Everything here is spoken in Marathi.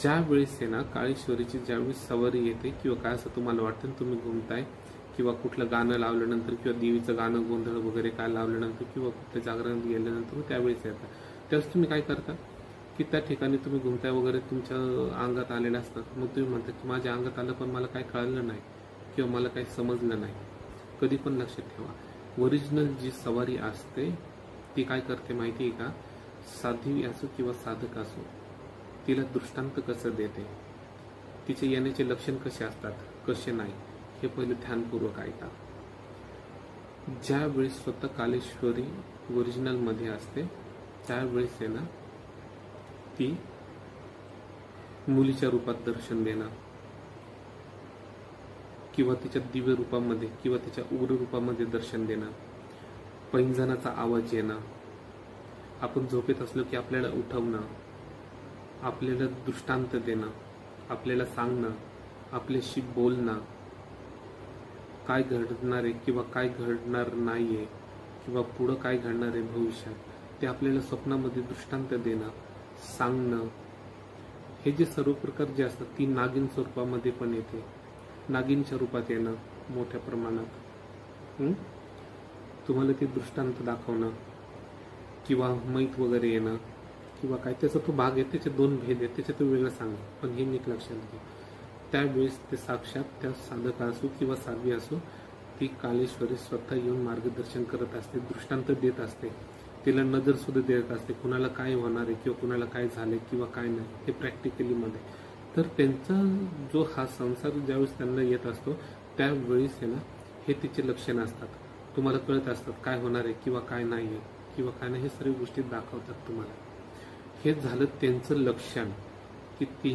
ज्या वेळेस आहे ना काळेश्वरीची ज्यावेळेस सवारी येते किंवा काय असं तुम्हाला वाटतं तुम्ही घुमताय किंवा कुठलं गाणं लावल्यानंतर किंवा देवीचं गाणं गोंधळ वगैरे काय लावल्यानंतर किंवा कुठल्या जागरणात गेल्यानंतर त्यावेळेस येतात, त्यावेळेस तुम्ही काय करता की त्या ठिकाणी तुम्ही घुमताय वगैरे तुमच्या अंगात आलेलं असतं, मग तुम्ही म्हणता की माझ्या अंगात आलं पण मला काय कळलं नाही किंवा मला काही समजलं नाही. कधी पण लक्षात ठेवा, ओरिजिनल जी सवारी असते ती काय करते माहिती आहे का, साध्वी असो किंवा साधक असो तिला दृष्टांत कसं देते, तिचे येण्याचे लक्षण कसे असतात कसे नाही हे पहिले ध्यानपूर्वक ऐका. ज्यावेळेस स्वतः कालेश्वरी ओरिजिनल मध्ये असते त्यावेळेस आहे ना ती मुलीच्या रूपात दर्शन देणं किंवा तिच्या दिव्य रूपामध्ये किंवा तिच्या उग्र रूपामध्ये दर्शन देणं, पैंजणाचा आवाज येणं, आपण झोपेत असलो की आपल्याला उठवणं, आपल्याला दृष्टांत देणं, आपल्याला सांगणं, आपल्याशी बोलणं, काय घडणार आहे किंवा काय घडणार नाहीये किंवा पुढं काय घडणार आहे भविष्यात ते आपल्याला स्वप्नामध्ये दृष्टांत देणं सांगणं, हे जे सर्व प्रकार जे असतात ती नागिन स्वरूपामध्ये पण येते. नागिनच्या रूपात येणं मोठ्या प्रमाणात, तुम्हाला ते दृष्टांत दाखवणं किंवा मैत वगैरे येणं किंवा काय त्याचा तो भाग आहे, त्याचे दोन भेद आहेत, त्याच्यात वेगळं सांगा, पण हे नीट लक्षात घ्या. त्यावेळेस ते साक्षात त्या साधक असो किंवा साध्वी असो ती कालेश्वरी स्वतः येऊन मार्गदर्शन करत असते, दृष्टांत देत असते, तिला नजर सुद्धा देत असते कुणाला काय होणार आहे किंवा कुणाला काय झाले किंवा काय नाही हे प्रॅक्टिकली मध्ये. तर त्यांचा जो हा संसार ज्यावेळेस त्यांना येत असतो त्यावेळेस आहे ना हे तिचे लक्षण असतात, तुम्हाला कळत असतात काय होणार आहे किंवा काय नाही आहे किंवा काय नाही, हे सर्व गोष्टी दाखवतात तुम्हाला. हे झालं त्यांचं लक्षण की ती